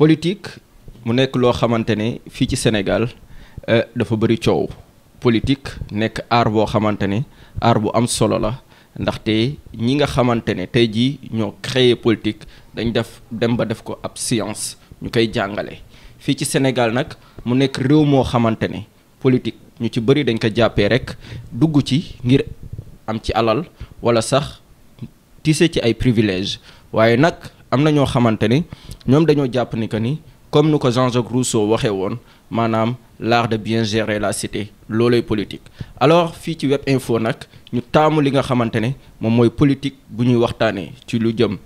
politique mu nekk loo xamante ne fii ci Sénégal dafa bëri coow politique nekk aar boo xamante ne aar bu am solo la ndaxte ñi nga xamante ne tey jii ñoo créer politique dañ dem ba def ko ab science ñu koy jàngale fii ci Sénégal nag mu nekk réew moo xamante ne politique ñu ci bëri dañ ko jàppee rek dugg ci ngir am ci alal wala sax tisse ci ay privilèges waaye nag am na ñoo xamante ni ñoom dañoo jàpp ni que ni comme nu ko Jean-Jacques Rousseau waxee woon maanaam l'art de bien gérer la cité loolay politique. alors fii ci Web Info nag ñu taamu li nga xamante ne moom mooy politique bu ñuy waxtaanee ci lu jëm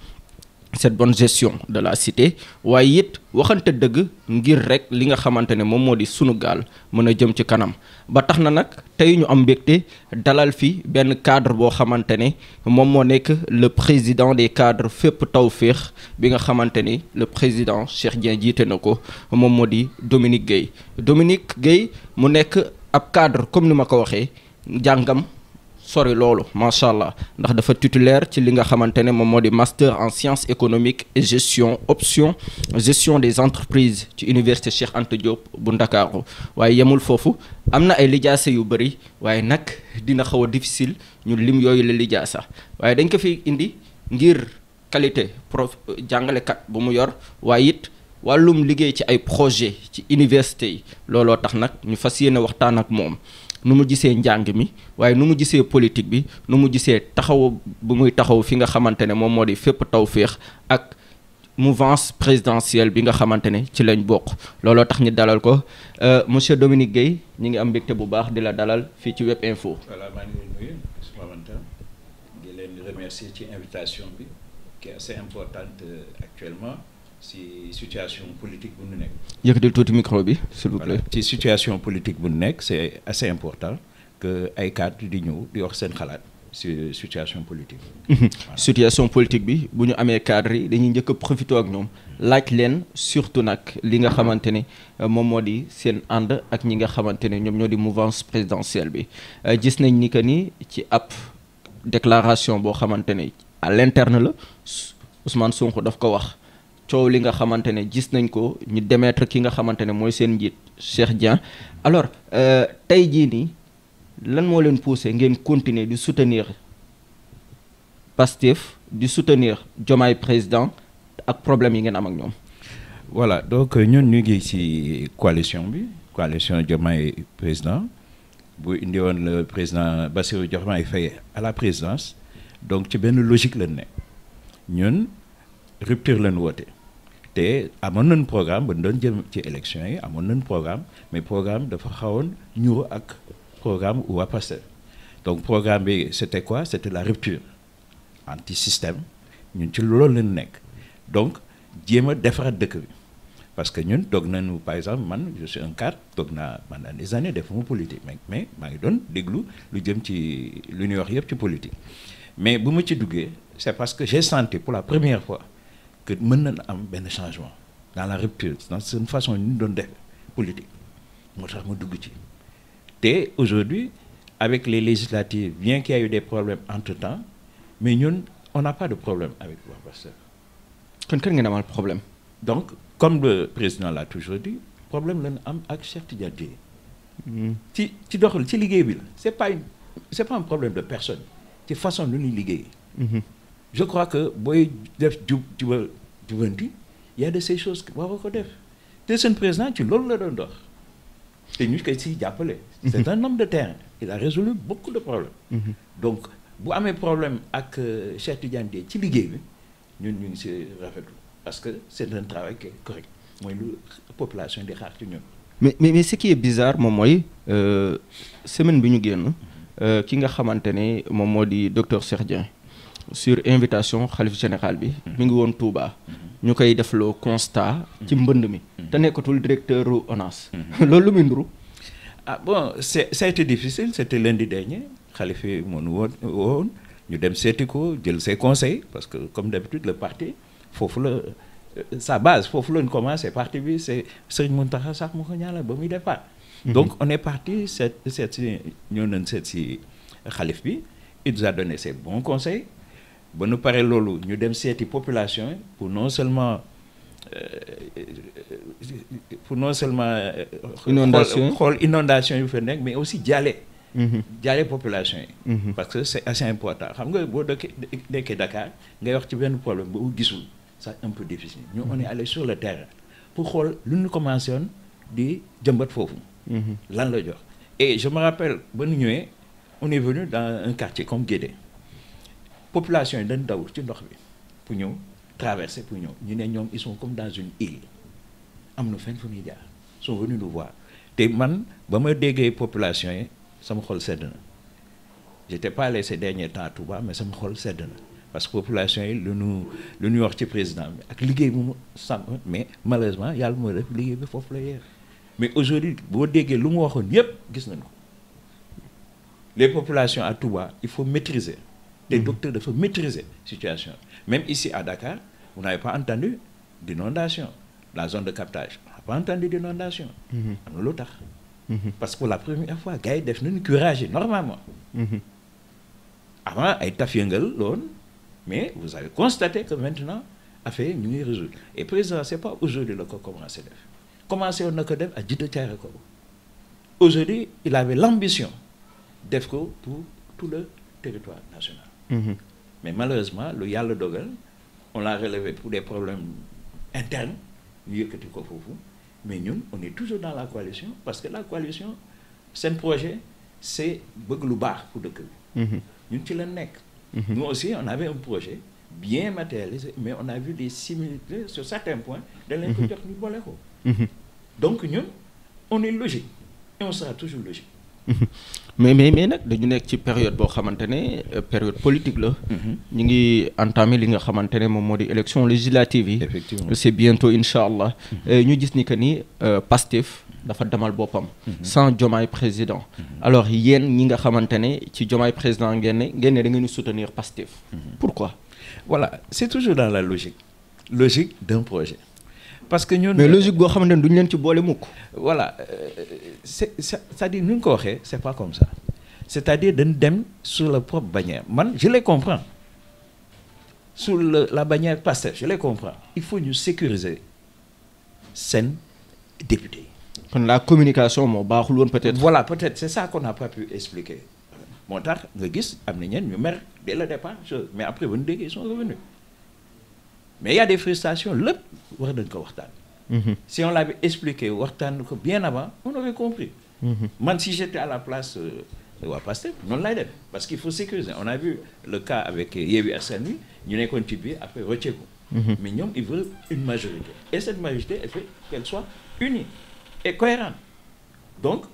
cette bonne gestion de la cité waaye it waxante dëgg ngir rek li nga xamante ne moom moo di sunu gaal mën a jëm ci kanam ba tax na nag tey ñu am mbégte dalal fi benn cadre boo xamante ne moom moo nekk le président des cadres fépp Tawfekh bi nga xamante ni le président Cheikh Dieng jiite na ko moom moo di Dominique Gueye mu nekk ab cadre comme ni ma ko waxee jàngam sori loolu macha allah ndax dafa titulaire ci li nga xamante ne moom moo di master en sciences économiques et gestion option gestion des entreprises ci université Cheikh Anta Diop bu Ndakaaru waaye yemul foofu am na ay lijaasa yu bëri waaye nag dina xaw a difficile ñu lim yooyu la lijaasa waaye dañ ko fi indi ngir qualité jàngalekat bu mu yor waaye it wàllum liggéey ci ay projet ci université yi looloo tax nag ñu fas yéene waxtaan ak moom nu mu gisee njàng mi waaye nu mu gisee politique bi nu mu gisee taxaw bu muy taxaw fi nga xamante ne moom moo di fépp Tawfekh ak mouvance présidentielle bi nga xamante ne ci lañ bokk looloo tax ñu dalal ko monsieur Dominique Gueye ñi ngi am mbégte bu baax di la dalal fii ci Web Info. voilà maa ngi leen nuyu Souleymane di leen remercier ci invitation bi qui est assez importante actuellement ci situation politique bu ñu nekk. yëkkatil tuuti micro bi s'il vous plaît. ci situation politique bu ñu nekk c'est assez important que ay cadres di ñëw di wax seen xalaat ci situation politique. situation politique bi bu ñu amee cadres yi dañuy njëkk a profité ak ñoom laaj leen surtout nag li nga xamante ne moom moo di seen ànd ak ñi nga xamante ne ñoom ñoo di mouvance présidentielle bi gis nañ ni que ni ci ab déclaration boo xamante ne à l'interne la Ousmane Sonko daf ko wax. coow li nga xamante ne gis nañ ko ñu démettre ki nga xamante ne mooy seen njiit Cheikh Dieng alors tey jii nii lan moo leen poussé ngeen continuer di soutenir Pastef di soutenir Diomaye président ak problème yi ngeen am ak ñoom. voilà donc ñun ñu ngi ci coalition Diomaye président bu indi woon le président Bassirou Diomaye Faye à la présidence donc ci benn logique lañ ne ñun rupture lañ woote. te amoon nañ programme ba doon jëm ci élection yi amoon nañ programme mais programme dafa xawoon ñuru ak programme waa Pastef donc programme bi c'était quoi c'était la rupture anti-système ñun ci loolu lañ nekk donc jéem a defaraat dëkk bi parce que ñun toog nañu par exemple man je suis un cadre toog naa pendant des années defuma politique mais maa ngi doon déglu lu jëm ci lu ñuy wax yëpp ci politique mais bu ma ci duggee c'est parce que j'ai senti pour la première fois que mën nañ am benn changement dans la rupture dans une façon ñu doon def politique moo tax ma dugg ci te aujourd'hui avec les législatives bien qu'il y a eu des problèmes entre-temps mais ñun on n'a pas de problème avec waa Pastef. kon ngeen amal problème. donc comme le président l'a toujours dit problème lañ am ak Cheikh Tidiane Dièye. ci doxal ci liggéey bi la c'est pas un problème de personne ci façon lu ñuy liggéey. je crois que booy def jubanti y a de ces choses waroo ko def te seen président ci loolu la doon dox te ñu koy si jàppale. c'est un homme de terrain il a résolu beaucoup de problèmes. donc bu amee problème ak Cheikh Tidiane Dièye ci liggéey bi ñun ñu ngi si rafetlu parce que c'est un travail qui est correct mooy lu population di xaar ci ñun. mais ce qui est bizarre moom mooy semaine bi ñu génn ki nga xamante ne moom moo di docteur Cheikh Dieng. sur invitation xalif général bi mi ngi woon Touba ñu koy defloo constat ci mbënd mi te nekkatul directeur ONAS loolu lu muy nduru bon ça a été difficile c'était lundi dernier xalif yi moonu woon ñu dem seeti ko jël ses conseils parce que comme d'habitude le parti foofu la sa base foofu lañ commencé parti bi c'est Serigne Mountakha sax mu ko ñaanal ba muy départ donc on est parti seet si ñoo nañ seet si xalif bi il nous a donné ses bons conseils ba nu pare loolu ñu dem seeti population pour non seulement pour non seulement inondation xool inondation yu fa nekk mais aussi jaale population yi. parce que c'est assez important xam nga boo dëkkee Dakar ngay wax ci benn problème boo gisul c'est un peu difficile ñu on est allé sur le terrain pour xool lu ñu commencé woon di jëmbat foofu. lan la jox et je me rappelle ba ñu ñëwee on est venu dans un quartier comme Guédé population yi dañ daw ci ndox bi pour ñëw traverser pour ñëw ñu ne ñoom ils sont comme dans une île am na fenn fu ñuy jaar sont venus nous voir te man ba ma déggee population yi sama xol sedd na j'étais pas allé ces derniers temps à Touba mais sama xol sedd na parce que population yi lu ñu wax ci président bi ak liggéey bu mu sàmm mais malheureusement yàlla moo def liggéey bi foofu la yeer mais aujourd'hui boo déggee lu mu waxoon yépp gis nañ ko les populations à Touba il faut maîtriser les docteurs dafa maîtriser situation même ici à Dakar vous n'avez pas entendu d'inondation la zone de captage on n'a pas entendu d'inondation am na lu tax parce que pour la première fois gars yi def nañu curage yi normalement avant ay taf yëngal loon mais vous avez constaté que maintenant affaire yi ñu ngi résoudre et président c'est pas aujourd'hui la ko commencé def commencé woon na ko def ak Djiddah Thiaroye Kao aujourd'hui il avait l'ambition def ko pour tout le territoire national mais malheureusement lu yàlla dogal on l'a relevé pour des problèmes internes ñu yëkkati ko foofu mais ñun on est toujours dans la coalition parce que la coalition seen projet c'est bëgg lu baax pour dëkk bi ñun ci la nekk nous aussi on avait un projet bien matérialisé mais on a vu des similitudes sur certains points dañ leen ko jox ñu boole ko donc ñun on est logique et on sera toujours logique mais nag dañu nekk ci période boo xamante ne période politique la. ñu ngi entamé li nga xamante ne moom moo di élection législative yi. effectivement c'est bientôt incha allah. ñu gis ni que ni Pastef dafa demal boppam. sans Diomaye président. alors yéen ñi nga xamante ne ci Diomaye président ngeen ne da ngeen di soutenir Pastef. pourquoi. voilà c'est toujours dans la logique d'un projet. parce que ñun mais logique boo xamante ne duñu leen ci boole mukk. voilà c'est-à-dire ni nga ko waxee c'est pas comme ça c'est-à-dire dañ dem sur la propre bannière man je les comprends sur la bannière Pastef je les comprends il faut ñu sécuriser seen député yi. kon la communication moo baaxul woon peut-être. voilà peut-être c'est ça qu'on n'a pas pu expliquer moo tax nga gis am na ñenn ñu mer dès le départ mais après ba ñu déggee ils sont revenus mais il y a des frustrations lépp war nañ ko waxtaan. si on l'avait expliqué waxtaan ko bien avant on aurait compris. man si j'étais à la place waa Pastef noonu lay def parce qu'il faut sécuriser on a vu le cas avec Yewwi Askan Wi ñu nekkoon ci biir après rocceeku. mais ñoom ils veulent une majorité et cette majorité elle fait qu'elle soit unie et cohérente donc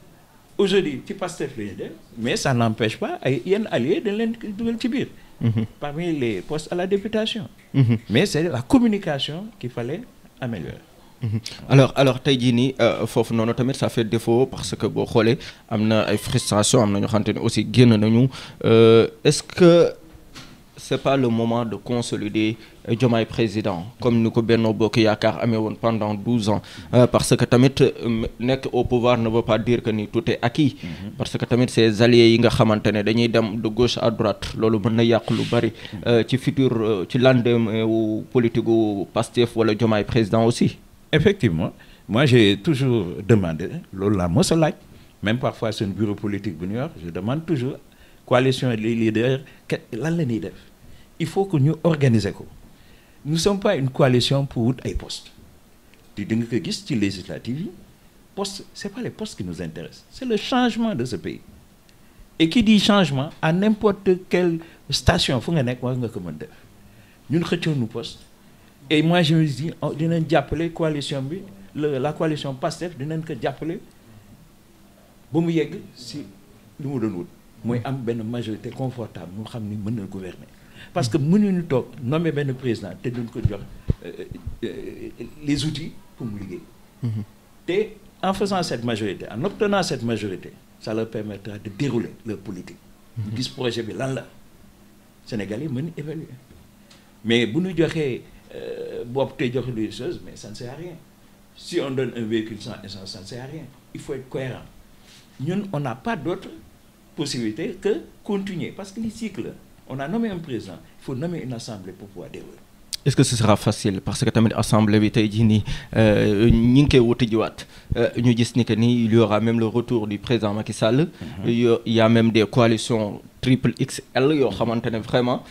aujourd'hui ci Pastef la ñu def mais ça n'empêche pas ay yenn alliés dañ leen dugal ci biir. parmi les postes à la députation. mais c'est la communication qu'il fallait améliorer. alors tey jii nii foofu noonu tamit ça fait défaut parce que boo xoolee am na ay frustration am na ñoo xamante ne aussi génn nañu est-ce que c'est pas le moment de consolider Diomaye président comme ni ko Benno Bokk Yaakaar amee woon pendant 12 ans parce que tamit nekk au pouvoir ne veut pas dire que ni tout est acquis parce que tamit ces alliés yi nga xamante ne dañuy dem de gauche à droite loolu mën na yàq lu bari ci futur ci lendemain wu politique gu Pastef wala Diomaye président aussi. Effectivement moi j'ai toujours demandé loolu laa mos a laaj même parfois seen bureau politique bu New York je demande toujours coalition les leaders lan la ñuy def il faut que ñu organiser ko nous ne sommes pas une coalition pour wut ay postes di nga ko gis ci législative yi postes c'est pas les postes qui nous intéressent c'est le changement de ce pays et qui dit changement à n'importe quelle station fu nga nekk war nga ko mën def ñun xëccoo nu poste et moi je me dis dinañ jàppale coalition bi la coalition Pastef dinañ ko jàppale ba mu yegg si li mu doon wut mooy am benn majorité confortable mu xam ni mën na gouverner parce que mënuñu toog nommer benn président te duñ ko jox les outils pour mu liggéey te en faisant cette majorité en obtenant cette majorité ça leur permettra de dérouler leur politique ñu gis projet bi lan la Sénégal yi mën évaluer mais bu ñu joxee bopp te joxe des choses mais ça ne sert à rien si on donne un véhicule sans essence ça ne sert à rien il faut être cohérent ñun on n'a pas d'autre possibilité que continuer parce que les cycles on a nommé un président il faut nommer une assemblée pour pouvoir dérouler. est-ce que ce sera facile parce que tamit assemblée bi tey jii nii ñi ngi koy wuti jiwaat ñu gis ni que ni il y aura même le retour du président Macky Sall. il y a même des coalitions triple XL yoo xamante ne vraiment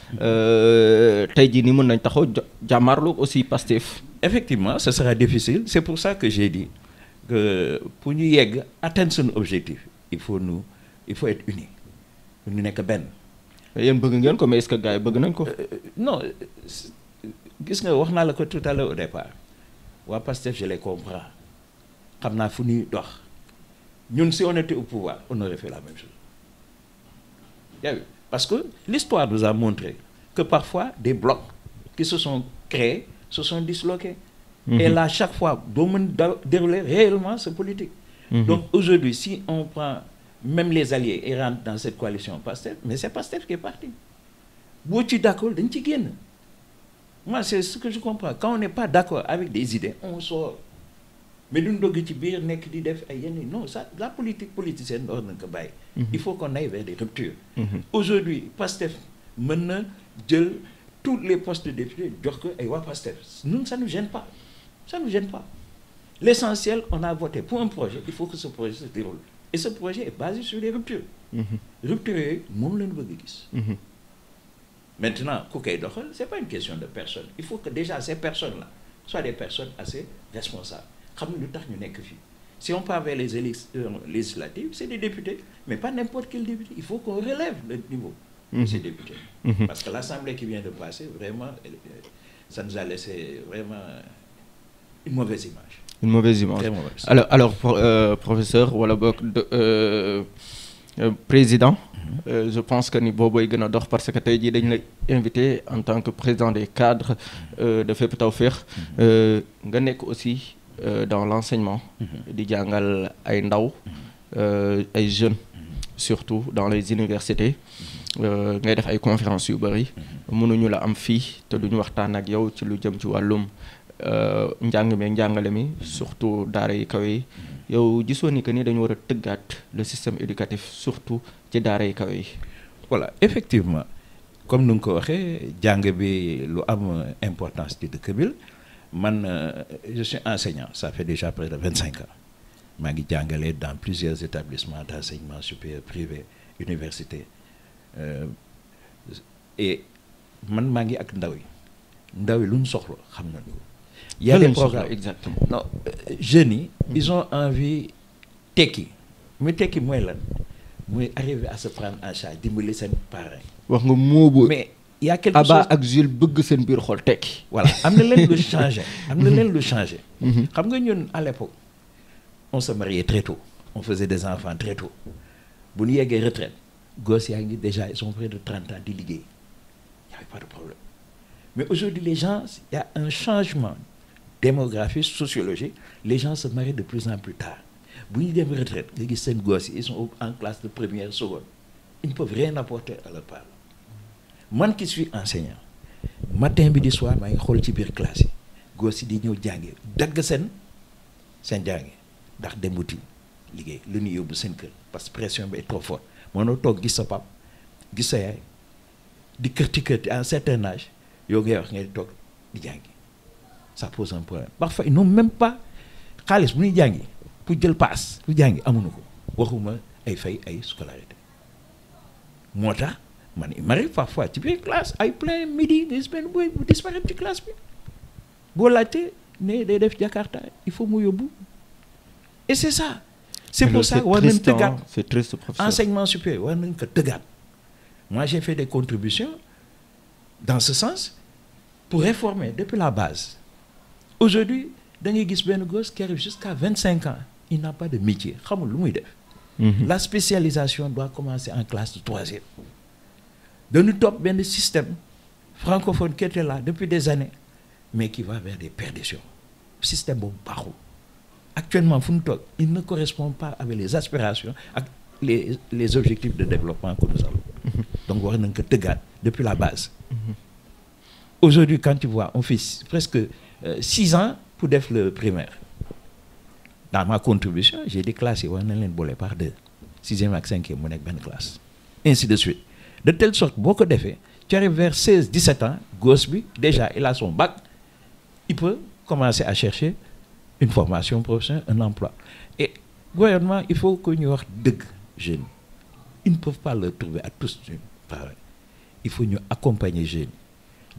tey jii nii mën nañ taxaw jàmmarloo aussi Pastef. Effectivement, ce sera difficile. C'est pour ça que j'ai dit que pour ñu yegg atteindre son objectif il faut être unis ñu nekk benn. yéen bëgg ngeen ko mais est-ce que gars yi bëgg nañ ko. Non gis nga wax naa la ko tout à l'heure au départ waa Pastef je les comprends xam naa fu ñuy dox ñun si on était au pouvoir on aurait fait la même chose. Yaa vu parce que l'histoire nous a montré que parfois des blocs qui se sont créés se sont disloqués. Et là chaque fois doo mën dérouler réellement ce politique. Donc aujourd'hui si on prend même les alliés et rentrent dans cette coalition Pastef mais c'est Pastef qui est parti boo ci d'accord dañ ci génn. Moi c'est ce que je comprends quand on n'est pas d'accord avec des idées on sort mais duñ dogg ci biir nekk di def ay yenn non ça la politique politicienne war nañ ko bàyyi. Il faut qu'on aille vers des ruptures. Aujourd'hui Pastef mën na jël tous les postes de députés jox ko ay waa Pastef nous ça nous gêne pas l'essentiel on a voté pour un projet il faut que ce projet se déroule et ce projet est basé sur des ruptures. Ruptures yooyu moom la ñu bëgg a gis. Maintenant ku koy doxal c'est pas une question de personne il faut que déjà ces personnes-là soient des personnes assez responsables xam ne lu tax ñu nekk fii si on part vers les élections législatives c'est des députés mais pas n'importe quel député il faut qu'on relève le niveau de ces députés. Parce que l'Assemblée qui vient de passer vraiment ça nous a laissé vraiment une mauvaise image. Très mauvaise. Alors professeur wala boog président. Je pense que ni boobooy gën a dox parce que tey jii dañu la invité en tant que président des cadres de Fépp Tawfekh nga nekk aussi dans l'enseignement di jàngal ay ndaw ay jeunes surtout dans les universités ngay def ay conférences yu bëri mënuñu la am fii te duñu waxtaan ak yow ci lu jëm ci wàllum njàng mi njàngale mi surtout daara yi kaw yi yow gisoo ni que ni dañu war a tëggaat le système éducatif surtout ci daara yi kaw yi. Voilà effectivement comme nu nga ko waxee jàng bi lu am importance ci dëkk bi man je suis enseignant ça fait déjà près de 25 ans maa ngi jàngale dans plusieurs établissements d'enseignement supérieur privé université et man maa ngi ak ndaw yi lu ñu soxla xam nañu ko. Il y a des programmes exactement. Non jeunes yi ils ont envie tekki muy tekki mooy lan muy arriver à se prendre en charge dimbali seen parents. wax nga moobu mais il y a quelque chose ak Jules bëgg seen biir xol tekki. Voilà am na leen lu changé xam nga ñun à l'époque on se mariait très tôt on faisait des enfants très tôt bu ñu yeggee retraite gosses yaa ngi déjà ils sont près de 30 ans di liggéey y avait pas de problème mais aujourd'hui les gens il y a un changement démographique sociologique les gens se marient de plus en plus tard bu ñu dem retraite nga gis seen gosses yi ils sont en classe de première seconde ils ne peuvent rien apporter à leurs parents man qui suis enseignant matin bi di soir maa ngi xool ci biir classe yi gosses yi di ñëw jànge dagg seen jànge ndax dem wuti liggéey lu ñu yóbbu seen kër parce que pression bi est trop forte mënoo toog gis sa pap gis sa yaay di kërti à un certain âge yow ngay wax ngay toog di jàngi ça pose un problème parfois ils n'ont même pas xaalis bu ñuy jàngi pour jël paas pour jàngi amuñu ko waxuma ay fay ay scolarité moo tax man il m'arrive parfois ci biir classe ay plein midi nga gis benn boy bu disparaître ci classe bi boo laajte ne day def Jakarta il faut mu yóbbu et c'est ça c'est pour ça war nañ tëggaat c'est triste professeur enseignement supérieur war nañ ko tëggaat moi j'ai fait des contributions dans ce sens pour réformer depuis la base aujourd'hui da ngay gis benn gosse qui arrive jusqu'à 25 ans il n'a pas de métier xamul lu muy def la spécialisation doit commencer en classe de troisième dañu topp benn système francophone qui était là depuis des années mais qui va vers des perditions système boobu baaxul actuellement fu ñu toog il ne correspond pas avec les aspirations ak les objectifs de développement que nous avons donc war nañ ko tëggaat depuis la base aujourd'hui quand tu vois on fait presque 6 ans pour def le primaire dans ma contribution j'ai des classes yi war nañ leen boole par 2 6e ak 5e mu nekk benn classe ainsi de suite de telle sorte boo ko defee tu arrives vers 16-17 ans gosse bi déjà il a son bac il peut commencer à chercher une formation professionnelle, un emploi. Et gouvernement, il faut que nous ayons des jeunes. Ils ne peuvent pas le trouver à tous pareil. Il faut nous accompagner les jeunes.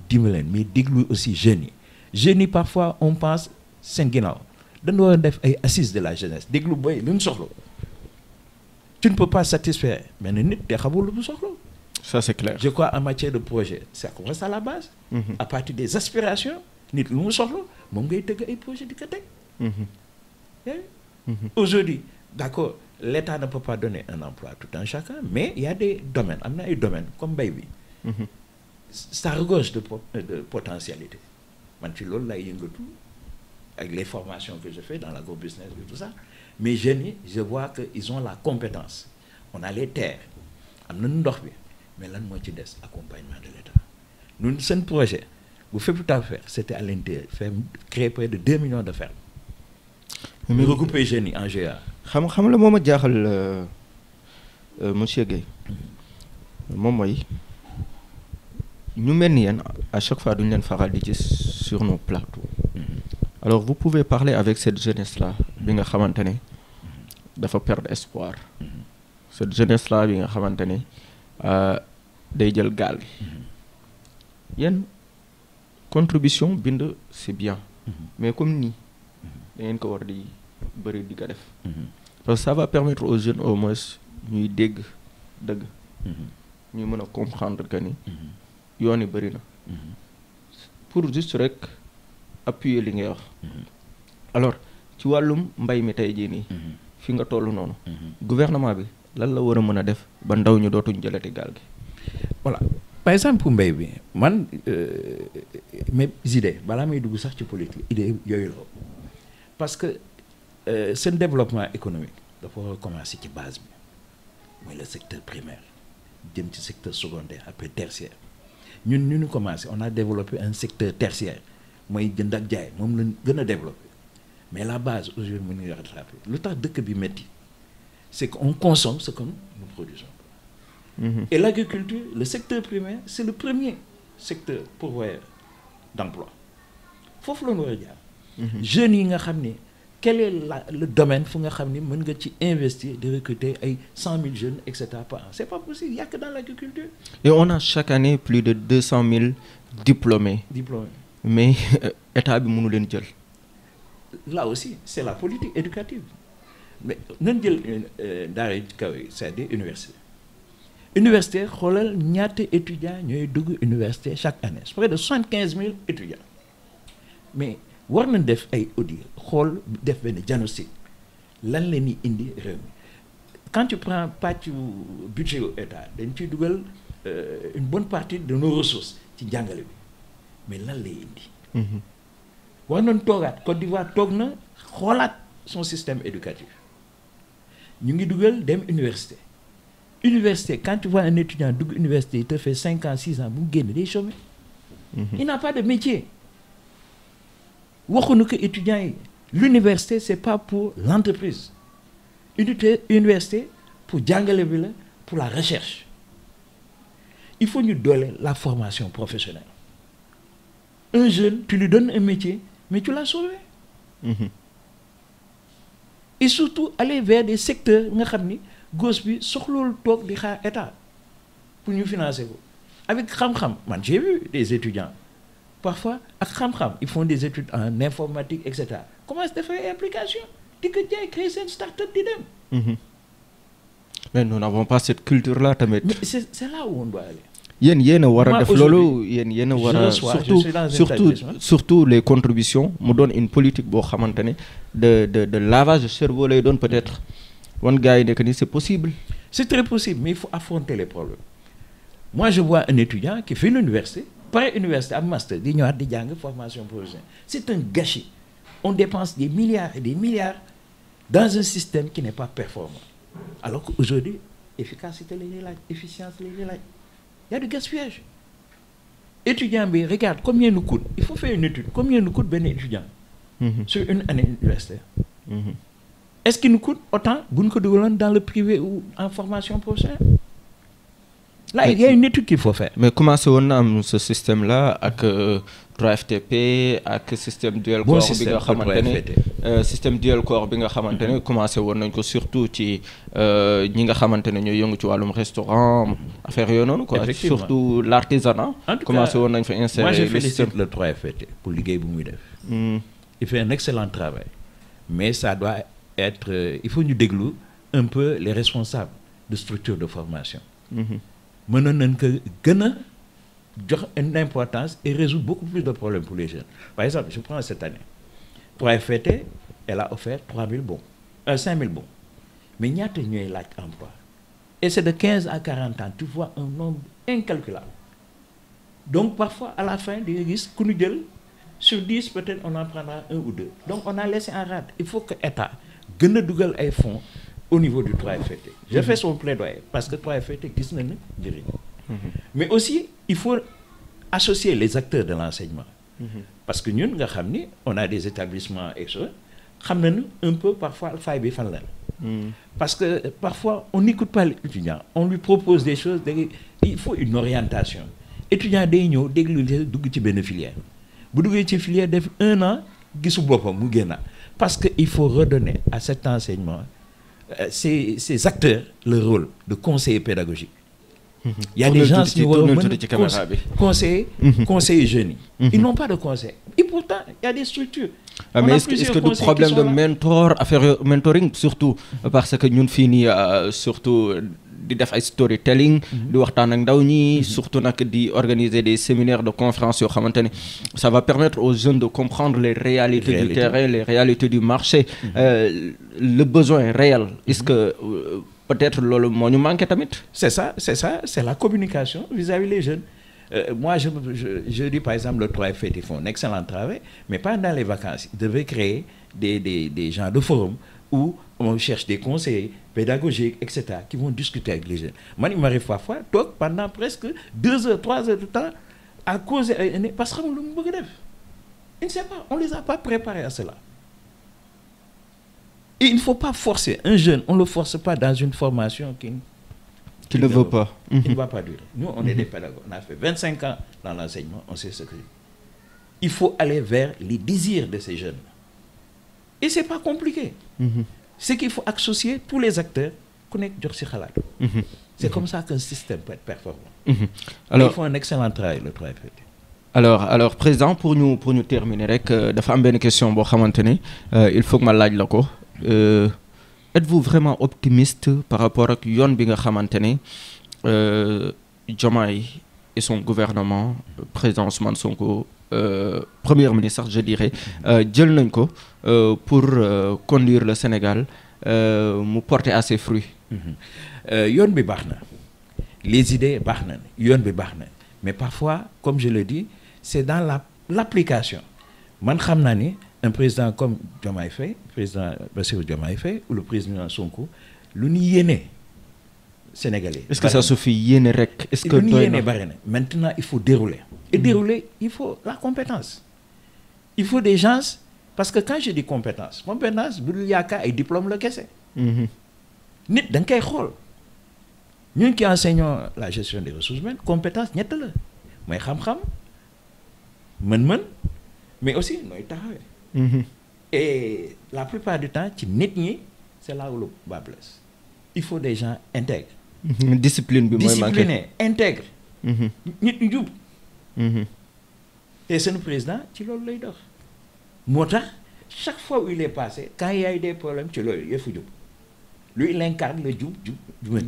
Dis-moi, mais dis-lui aussi jeunes. Jeunes, parfois, on pense, c'est un nous avons des assises de la jeunesse. Dis-lui, boy, nous sommes. Tu ne peux pas satisfaire. Mais nous sommes. Ça, c'est clair. Je crois en matière de projet, ça commence à la base. À partir des aspirations, nous sommes. Nous avons des projets de catégorie. Aujourd'hui, d'accord, l'État ne peut pas donner un emploi à tout un chacun, mais il y a des domaines, comme Baby. Ça regorge de potentialité. Avec les formations que je fais dans l'agrobusiness et tout ça, mes jeunes, je vois qu'ils ont la compétence. On a les terres, mais là, nous avons l'accompagnement de l'État. Nous, c'est un projet. Vous faites tout à faire, c'était à l'intérieur, créer près de 2 millions de fermes. Mais regrouper jeunes en GA. xam la moo ma jaaxal monsieur Guèye moom mooy ñu mel ni yéen à chaque fois duñu leen faral di gis sur nos plateaux. Alors vous pouvez parler avec cette jeunesse là bi nga xamante ne dafa perdre espoir. Cette jeunesse là bi nga xamante ne day jël gaal gi. Yéen contribution bind c'est bien. Mais comme nii da ngeen ko war di bëri di ko def. Parce que ça va permettre aux jeunes au moins ñuy dégg dëgg. ñuy mën a comprendre que ni yoon yi bëri na. Pour juste rek appuyer li ngay wax. Alors ci wàllum mbay mi tey jii nii. fi nga toll noonu. Gouvernement bi lan la war a mën a def ba ndaw ñu dootuñ jëlati gaal gi. Voilà par exemple pour mbay bi man mes idées balaa may dugg sax ci politique idée yooyu la parce que seen développement économique dafa war a commencer ci base bi mooy le secteur primaire jëm ci secteur secondaire après tertiaire ñun ñu commencé on a développé un secteur tertiaire mooy jënd ak jaay moom la gën a développé mais la base aujourd'hui mu ngi rattrapé lu tax dëkk bi métti c'est qu'on consomme ce que nous produisons. Et l'agriculture, le secteur primaire, c'est le premier secteur pourvoyeur d'emploi. Faut que l'on regarde. Jeunes yi nga xam ne quel est le domaine fu nga xam ne mën nga ci investir de recruter ay 100 000 jeunes etc. par an. C'est pas possible, il n'y a que dans l'agriculture. Et on a chaque année plus de 200 000 diplômés. Mais état bi mënu leen jël. Là aussi, c'est la politique éducative. Mais nañ jël daara kaw yi c'est-à-dire université. Université xoolal ñaata étudiants ñooy dugg université chaque année c'est près de 75 000 étudiants mais war nañ def ay audit xool def benn diagnostic lan la ñuy indi réew mi quand tu prends pàccu budget yu état dañ ciy dugal une bonne partie de nos ressources ci jàngale bi mais lan lay indi. war nañ toogaat Côte d'Ivoire toog na xoolaat son système éducatif ñu ngi dugal dem université. Université, quand tu vois un étudiant de l'université, il te fait 5 ans, 6 ans, vous gagnez des chômeurs. Il n'a pas de métier. L'université, ce n'est pas pour l'entreprise. L'université, pour Djangaleville, pour la recherche. Il faut nous donner la formation professionnelle. Un jeune, tu lui donnes un métier, mais tu l'as sauvé. Et surtout, aller vers des secteurs, gauche bi soxlul toog di xaar état pour ñu financer ko avec xam-xam man j'ai vu des étudiants parfois ak xam-xam ils font des études en informatique etc. commencent à faire application di ko jaay créer seen start-up di dem. Mais nous n'avons pas cette culture là tamit. Mais c'est là où on doit aller. yéen a war a def loolu yéen a war a surtout les contributions mu doon une politique boo xamante ne de lavage de cerveau lay doon peut-être. One guy c'est possible. C'est très possible, mais il faut affronter les problèmes. Moi, je vois un étudiant qui fait une université, pas une université, un master, une formation professionnelle. C'est un gâchis. On dépense des milliards et des milliards dans un système qui n'est pas performant. Alors qu'aujourd'hui, efficacité, efficience, il y a du gaspillage. Étudiant, regarde combien nous coûte. Il faut faire une étude. Combien nous coûte un étudiant sur une année universitaire? Est-ce qu'il nous coûte autant dans le privé ou en formation professionnelle? Là, il y a une étude qu'il faut faire. Mais commencé woon na am ce système là ak 3FTP ak système dual core bi nga xamante ne système dual core bi nga xamante ne commencé woon nañ ko surtout ci ñi nga xamante ne ñooy yëngu ci wàllum restaurant affaire yooyu noonu quoi. Surtout l'artisanat. Commencé woon nañ fa insérer. Moi je félicite le 3FTP pour liggéey bu muy def. Il fait un excellent travail. Mais ça doit être il faut ñu déglu un peu les responsables de structures de formation. Mënoon nañ ko gën a jox une importance et résoudre beaucoup plus de problèmes pour les jeunes. Par exemple, je prends cette année. 3FPT, elle a offert 5 000 bons. Mais ñaata ñooy laaj emploi. Et c'est de 15 à 40 ans. Tu vois un nombre incalculable. Donc parfois, à la fin, di nga gis ku ñu jël sur 10, peut-être on en prendra 1 ou 2. Donc on a laissé en rade. Il faut que l'État gën a dugal ay fonds au niveau du 3FPT. Je fais son plaidoyer parce que 3FPT gis nañu njëriñ. Mais aussi, il faut associer les acteurs de l'enseignement. Parce que ñun nga xam ni on a des établissements et ça xam nañu un peu parfois faille bi fan la. Parce que parfois on n'écoute pas l'étudiant. On lui propose des choses, il faut une orientation. Étudiant day ñëw déglu dugg ci benn filière. Bu duggee ci filière def 1 an gisu boppam mu génn. Parce que il faut redonner à cet enseignement ces acteurs le rôle de conseiller pédagogique. Il y a des gens qui vont conseiller jeunes. Ils n'ont pas de conseil. Et pourtant, il y a des structures. Mais est-ce que du problème de mentoring surtout parce que ñun fii nii surtout di def ay storytelling di waxtaan ak ndaw ñi surtout nag di organiser des séminaires de conférences yoo xamante ne ça va permettre aux jeunes de comprendre les réalités du terrain, les réalités du marché, le besoin réel. Est-ce que peut-être loolu moo ñu manqué tamit. C'est ça, c'est la communication vis-à-vis des jeunes. Moi, je dis par exemple le 3FPT, ils font un excellent travail, mais pendant les vacances, ils devaient créer des gens de forum où on cherche des conseillers pédagogiques, etc., qui vont discuter avec les jeunes. Moi, il m'arrive parfois, donc pendant presque 2 heures, 3 heures de temps, à cause parce qu'on ne sait pas, on ne les a pas préparés à cela. Et il ne faut pas forcer un jeune, on ne le force pas dans une formation qui ne veut pas. Il ne va pas durer. Nous, on est des pédagogues. On a fait 25 ans dans l'enseignement, on sait ce que c'est. Il faut aller vers les désirs de ces jeunes. Et ce n'est pas compliqué. C'est qu'il faut associer tous les acteurs. C'est comme ça qu'un système peut être performant. Alors, il faut un excellent travail, le 3FPT. Alors, président, pour nous terminer, dafa am benn question boo xamante ne il faut que ma laaj la ko. Êtes-vous vraiment optimiste par rapport ak yoon bi nga xamante ne Diomaye et son gouvernement, président Ousmane Sonko, premier ministre, je dirais, jël nañ ko pour conduire le Sénégal mu porter à ses fruits. Yoon bi baax na, les idées baax na, yoon bi baax na, mais parfois, comme je le dis, c'est dans l'application. Man xam naa ni un président comme Diomaye Faye, président Bassirou Diomaye Faye ou le président Sonko, lu ñu yéene Sénégalais. Est-ce que ça suffit yéene rek? Est-ce que lu ñu yéene bari na. Maintenant, il faut dérouler. Et dérouler, il faut la compétence. Il faut des gens, parce que quand je dis compétence, bu dul yaakaar ay diplôme la kese. Nit da nga koy xool. Ñun qui enseignons la gestion des ressources humaines, compétence ñett la mooy xam-xam, mën-mën, mais aussi nooy taxawee. Et la plupart du temps ci nit ñi c'est là où le bas blesse. Il faut des gens intègres. Discipline bi mooy manqué. Disciplinés, intègres. Nit ñu jub. Et seen président ci loolu lay dox. Moo tax chaque fois où il est passé, quand il y a eu des problèmes ci loolu yëfu jub. Lui il incarne le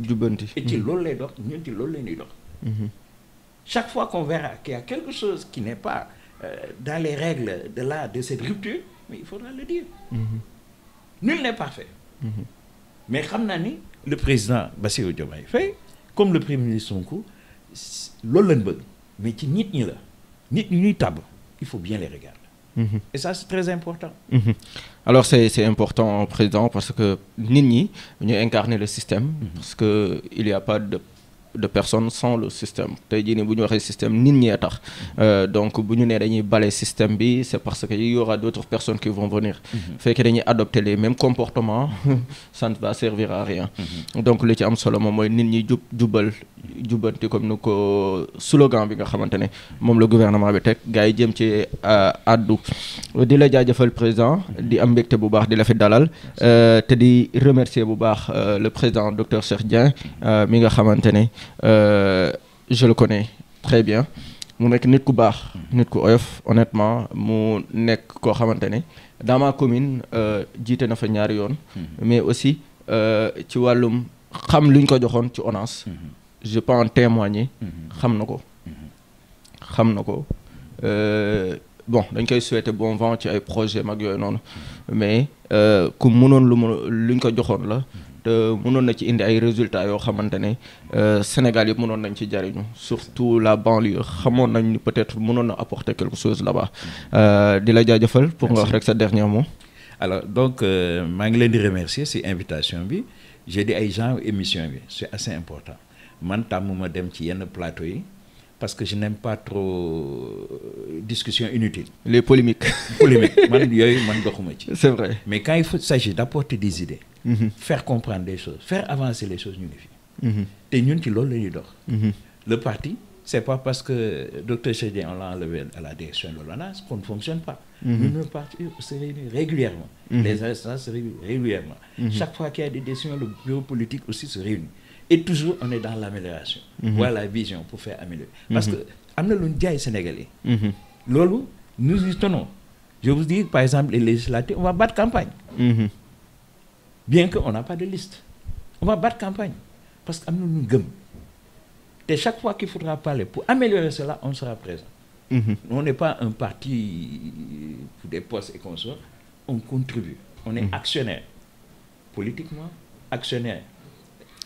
jubanti. Et ci loolu lay dox ñun ci loolu lay ñuy dox. Chaque fois qu'on verra qu'il y a quelque chose qui n'est pas dans les règles de cette rupture, mais il faudra le dire. Nul n'est parfait. Mais xam naa ni le président Bassirou Diomaye Faye comme le premier ministre Sonko loolu lañ bëgg mais ci nit ñi la nit ñi ñuy tabb il faut bien les regarder. Et ça c'est très important. Alors c'est important, président, parce que nit ñi ñu incarner le système. Parce que il y a pas de de personnes sans le système tey jii nii bu ñu waxee système nit ñee tax donc bu ñu nee dañuy bale système bi c'est parce que il y aura d'autres personnes qui vont venir fekkee dañuy adopter les mêmes comportements ça ne va servir à rien donc li ci am solo moom mooy nit ñi jubbanti comme ni ko slogan bi nga xamante ne moom la gouvernement bi teg gars yi jëm ci addu di la jaajëfal président di am mbégte bu baax di la fi dalal te di remercier bu baax le président docteur Cheikh Dieng mi nga xamante ne je le connais très bien mu nekk nit ku baax nit ku oyof honnêtement mu nekk koo xamante ne dans ma commune jiite na fa ñaari yoon mais aussi ci wàllum xam luñ ko joxoon ci ONAS je peux en témoigner xam na ko bon dañ koy souhaiter bon vent ci ay projet mag yooyu noonu mais ku mënoon luñ ko joxoon la te mënoon na ci indi ay résultats yoo xamante ne Sénégal yëpp mënoon nañ ci jariñu surtout la banlieue xamoon nañ ni peut-être mënoon na apporter quelque chose là-bas di la jaajëfal pour nga wax rek sa dernier mot. Alors donc maa ngi leen di remercier ci invitation bi j'ai dit ay genre émission bi c'est assez important man tàmmuma dem ci yenn plateau yi parce que je n'aime pas trop discussion inutile. Les polémiques. man yooyu man doxuma ci. C'est vrai. Mais quand il s'agit d'apporter des idées. Faire comprendre des choses, faire avancer les choses ñu ngi fi. te ñun ci loolu la ñuy dox. Le parti c'est pas parce que docteur Cheikh Dieng on l'a enlevé à la direction de l'ONAS qu'on ne fonctionne pas. Nous, le parti se réunit régulièrement. Les instances se réunissent régulièrement. Chaque fois qu'il y a des décisions, le bureau politique aussi se réunit. Et toujours on est dans l'amélioration. Voilà la vision pour faire améliorer. Parce que am na lu ñu jaay Sénégalais. Loolu nous y tenons. Je vous dis par exemple les législatives on va battre campagne. Bien que on n'a pas de liste. On va battre campagne parce que am na lu ñu gëm. Et chaque fois qu'il faudra parler pour améliorer cela, on sera présent. On n'est pas un parti pour des postes et consorts. On contribue. On est actionnaire. Politiquement, actionnaire.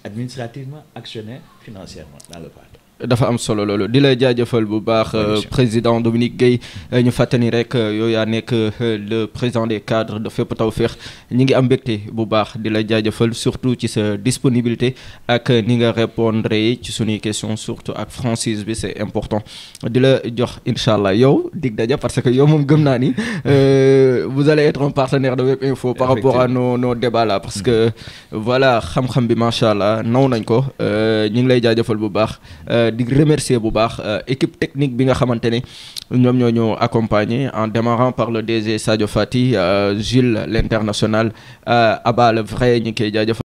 Administrativement, actionnaire. Financièrement dans le parti. dafa am solo loolu di la jaajëfal bu baax président Dominique Gueye ñu fàttani rek yow yaa nekk le président des cadres de Fépp Tawfekh ñi ngi am mbégte bu baax di la jaajëfal surtout ci sa disponibilité ak ni nga répondre ci suñuy questions surtout ak franchise bi c'est important di la jox incha allah yow dig daja parce que yow moom gëm naa ni vous allez être un partenaire de Web Info par rapport à nos débats là parce que voilà xam-xam bi macha allah naw nañ ko ñu ngi lay jaajëfal bu baax. di remercier bu baax équipe technique bi nga xamante ne ñoom ñoo ñu accompagner en démarrant par le DG Sadio Fati Jules l'international Abba le vrai ñu koy jaajëfal